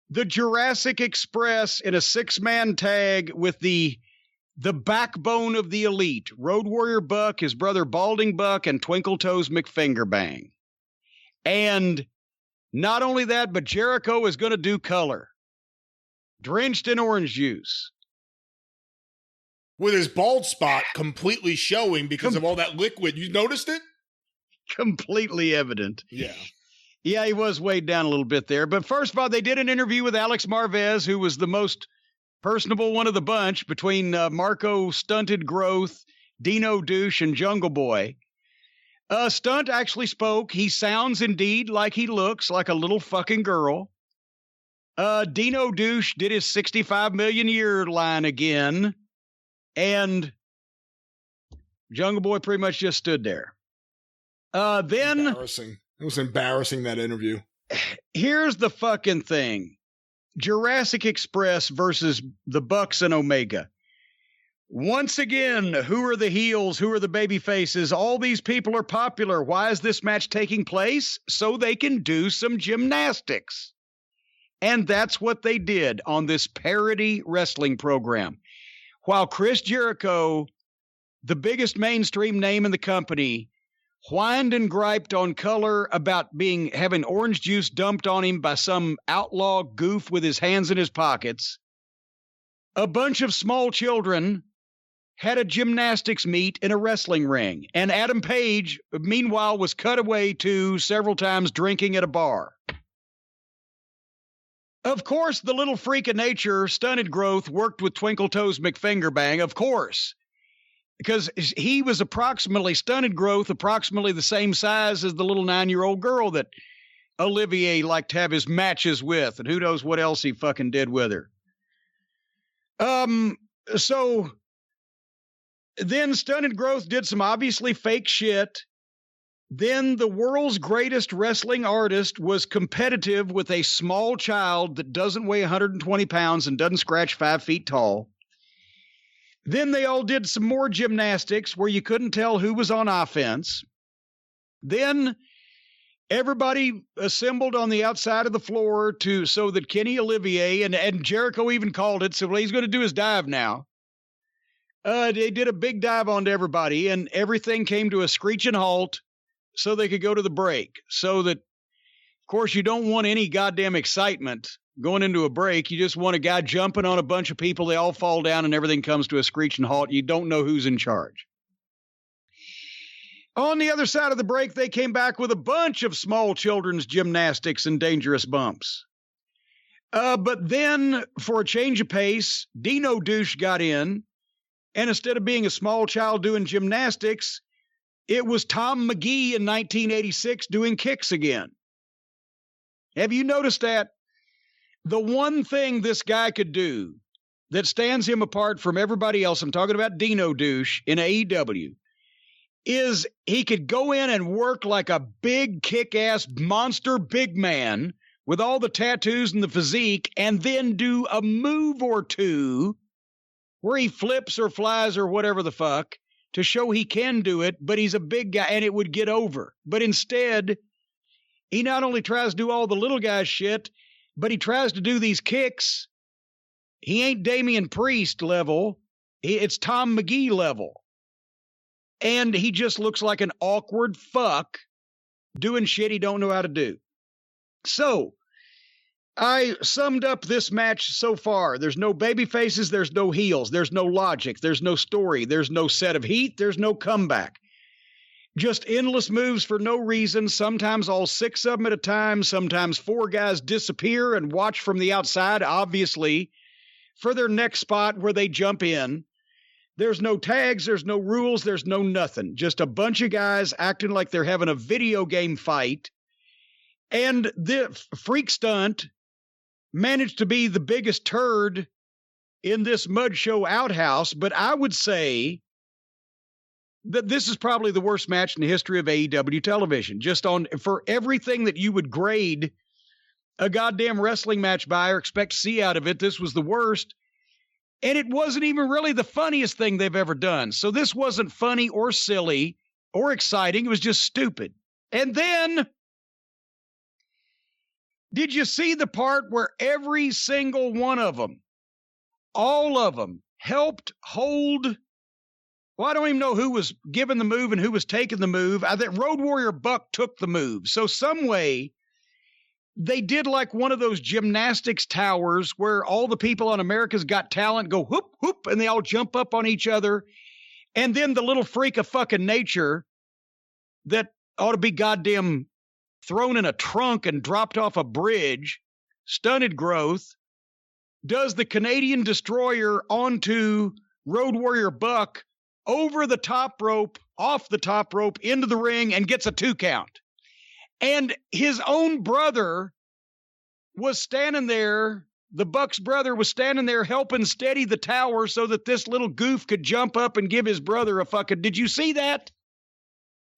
the Jurassic Express in a 6-man tag with the backbone of the elite, Road Warrior Buck, his brother Balding Buck, and Twinkle Toes McFingerbang. And not only that, but Jericho is going to do color, drenched in orange juice. With his bald spot completely showing because of all that liquid. You noticed it? Completely evident. Yeah. Yeah, he was weighed down a little bit there. But first of all, they did an interview with Alex Marvez, who was the most personable one of the bunch between Marco Stunted Growth, Dino Douche, and Jungle Boy. Stunt actually spoke. He sounds indeed like he looks, like a little fucking girl. Dino Douche did his 65 million year line again. And Jungle Boy pretty much just stood there. Then embarrassing. It was embarrassing, that interview. Here's the fucking thing. Jurassic Express versus the Bucks and Omega. Once again, who are the heels? Who are the baby faces? All these people are popular. Why is this match taking place? So they can do some gymnastics. And that's what they did on this parody wrestling program. While Chris Jericho, the biggest mainstream name in the company, whined and griped on color about having orange juice dumped on him by some outlaw goof with his hands in his pockets, a bunch of small children had a gymnastics meet in a wrestling ring. And Adam Page, meanwhile, was cut away to several times drinking at a bar. Of course, the little freak of nature, Stunted Growth, worked with Twinkle Toes McFingerbang, of course. Because he was Stunted Growth, approximately the same size as the little 9-year-old girl that Olivier liked to have his matches with, and who knows what else he fucking did with her. So then Stunted Growth did some obviously fake shit. Then the world's greatest wrestling artist was competitive with a small child that doesn't weigh 120 pounds and doesn't scratch 5 feet tall. Then they all did some more gymnastics where you couldn't tell who was on offense. Then everybody assembled on the outside of the floor so that Kenny Olivier and Jericho even called it. So he's going to do his dive now. They did a big dive onto everybody, and everything came to a screeching halt so they could go to the break. So that, of course, you don't want any goddamn excitement going into a break. You just want a guy jumping on a bunch of people. They all fall down and everything comes to a screeching halt. You don't know who's in charge. On the other side of the break, they came back with a bunch of small children's gymnastics and dangerous bumps. But then, for a change of pace, Dino Douche got in, and instead of being a small child doing gymnastics, it was Tom McGee in 1986 doing kicks again. Have you noticed that? The one thing this guy could do that stands him apart from everybody else, I'm talking about Dino Douche in AEW, is he could go in and work like a big kick-ass monster big man with all the tattoos and the physique, and then do a move or two where he flips or flies or whatever the fuck to show he can do it, but he's a big guy and it would get over. But instead, he not only tries to do all the little guy shit, but he tries to do these kicks. He ain't Damian Priest level. It's Tom McGee level. And he just looks like an awkward fuck doing shit he don't know how to do. So, I summed up this match so far. There's no baby faces, there's no heels, there's no logic, there's no story, there's no set of heat, there's no comeback. Just endless moves for no reason, sometimes all 6 of them at a time, sometimes 4 guys disappear and watch from the outside, obviously, for their next spot where they jump in. There's no tags, there's no rules, there's no nothing. Just a bunch of guys acting like they're having a video game fight. And the freak stunt managed to be the biggest turd in this mud show outhouse, but I would say that this is probably the worst match in the history of AEW television. For everything that you would grade a goddamn wrestling match by or expect to see out of it, this was the worst. And it wasn't even really the funniest thing they've ever done. So this wasn't funny or silly or exciting. It was just stupid. And then Did you see the part where every single one of them, all of them, helped hold? Well, I don't even know who was giving the move and who was taking the move. I think Road Warrior Buck took the move. So some way they did like one of those gymnastics towers where all the people on America's Got Talent go whoop, whoop, and they all jump up on each other. And then the little freak of fucking nature that ought to be goddamn thrown in a trunk and dropped off a bridge, stunted growth, does the Canadian Destroyer onto Road Warrior Buck over the top rope, off the top rope, into the ring, and gets a 2 count. And his own brother was standing there. The Buck's brother was standing there helping steady the tower so that this little goof could jump up and give his brother a fucking... Did you see that?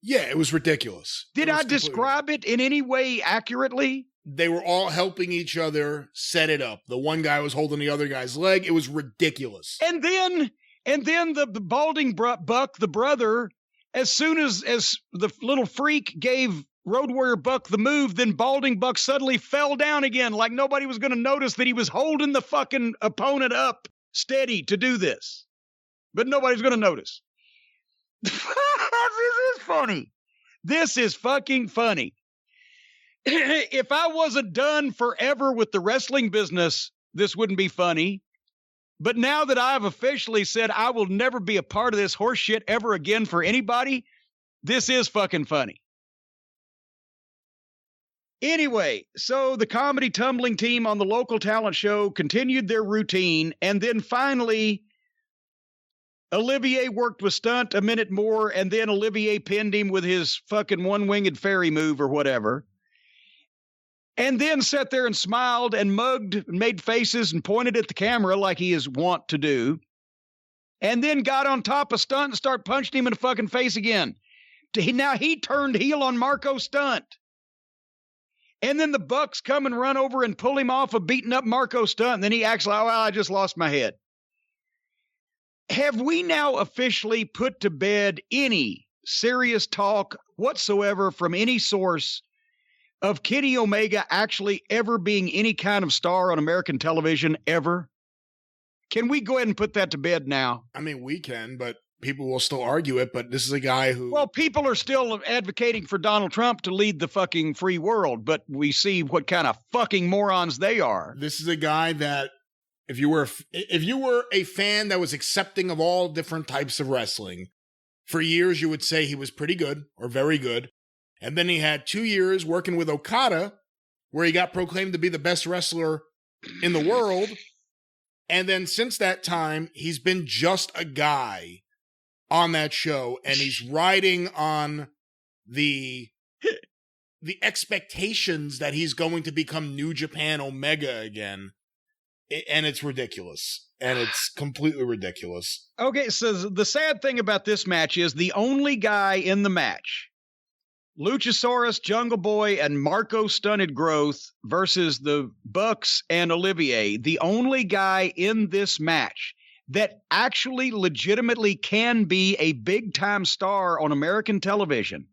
Yeah, it was ridiculous. Did I describe it in any way accurately? They were all helping each other set it up. The one guy was holding the other guy's leg. It was ridiculous. And then the balding Buck, the brother, as soon as the little freak gave Road Warrior Buck the move, then balding Buck suddenly fell down again like nobody was going to notice that he was holding the fucking opponent up steady to do this. But nobody's going to notice. This is funny. This is fucking funny. If I wasn't done forever with the wrestling business, this wouldn't be funny. But now that I've officially said I will never be a part of this horse shit ever again for anybody, this is fucking funny. Anyway, so the comedy tumbling team on the local talent show continued their routine, and then finally Olivier worked with Stunt a minute more, and then Olivier pinned him with his fucking one-winged fairy move or whatever. And then sat there and smiled and mugged and made faces and pointed at the camera like he is wont to do. And then got on top of Stunt and started punching him in the fucking face again. Now he turned heel on Marco Stunt. And then the Bucks come and run over and pull him off of beating up Marco Stunt. And then he acts like, well, I just lost my head. Have we now officially put to bed any serious talk whatsoever from any source of Kenny Omega actually ever being any kind of star on American television ever? Can we go ahead and put that to bed now? I mean, we can, but people will still argue it. But this is a guy who... Well, people are still advocating for Donald Trump to lead the fucking free world, but we see what kind of fucking morons they are. This is a guy that if you were a fan that was accepting of all different types of wrestling, for years you would say he was pretty good or very good. And then he had 2 years working with Okada, where he got proclaimed to be the best wrestler in the world. And then since that time, he's been just a guy on that show, and he's riding on the expectations that he's going to become New Japan Omega again. And it's ridiculous. And it's completely ridiculous. Okay, so the sad thing about this match is the only guy in the match, Luchasaurus, Jungle Boy, and Marco Stunted Growth versus the Bucks and Olivier, the only guy in this match that actually legitimately can be a big-time star on American television.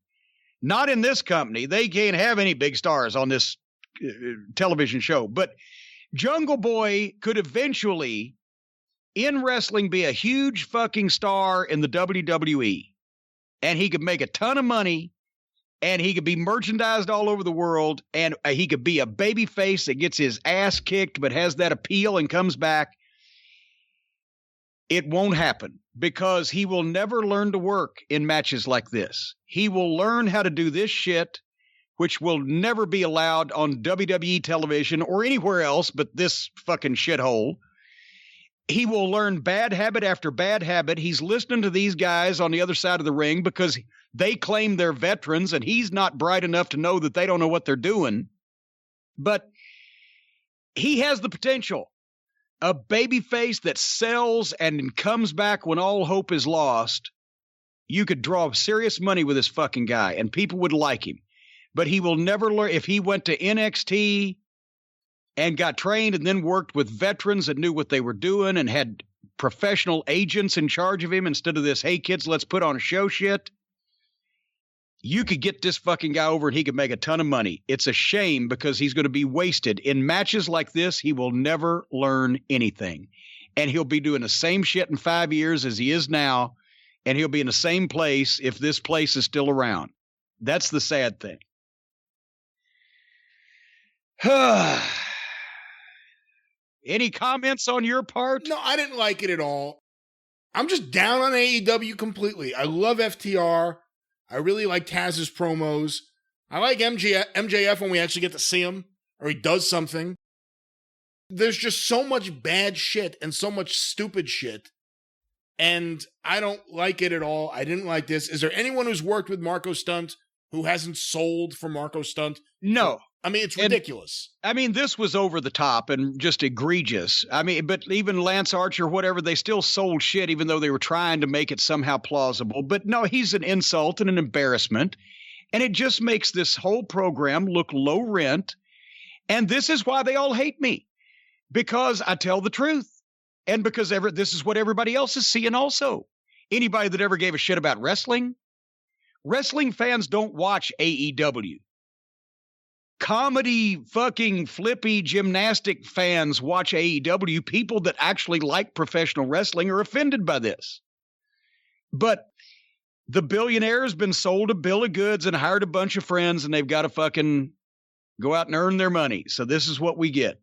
Not in this company. They can't have any big stars on this television show. But Jungle Boy could eventually, in wrestling, be a huge fucking star in the WWE. And he could make a ton of money. And he could be merchandised all over the world, and he could be a baby face that gets his ass kicked but has that appeal and comes back. It won't happen because he will never learn to work in matches like this. He will learn how to do this shit, which will never be allowed on WWE television or anywhere else but this fucking shithole. He will learn bad habit after bad habit. He's listening to these guys on the other side of the ring because they claim they're veterans, and he's not bright enough to know that they don't know what they're doing. But he has the potential. A babyface that sells and comes back when all hope is lost. You could draw serious money with this fucking guy, and people would like him. But he will never learn. If he went to NXT and got trained and then worked with veterans that knew what they were doing and had professional agents in charge of him instead of this, hey, kids, let's put on a show shit. You could get this fucking guy over and he could make a ton of money. It's a shame because he's going to be wasted. In matches like this, he will never learn anything. And he'll be doing the same shit in 5 years as he is now. And he'll be in the same place if this place is still around. That's the sad thing. Any comments on your part? No, I didn't like it at all. I'm just down on AEW completely. I love FTR. I really like Taz's promos. I like MJF when we actually get to see him, or he does something. There's just so much bad shit and so much stupid shit. And I don't like it at all. I didn't like this. Is there anyone who's worked with Marco Stunt who hasn't sold for Marco Stunt? No. I mean, it's ridiculous. This was over the top and just egregious. But even Lance Archer, whatever, they still sold shit, even though they were trying to make it somehow plausible. But no, he's an insult and an embarrassment. And it just makes this whole program look low rent. And this is why they all hate me. Because I tell the truth. And because this is what everybody else is seeing also. Anybody that ever gave a shit about wrestling fans don't watch AEW. Comedy fucking flippy gymnastic fans watch AEW. People that actually like professional wrestling are offended by this. But the billionaire's been sold a bill of goods and hired a bunch of friends, and they've got to fucking go out and earn their money. So this is what we get.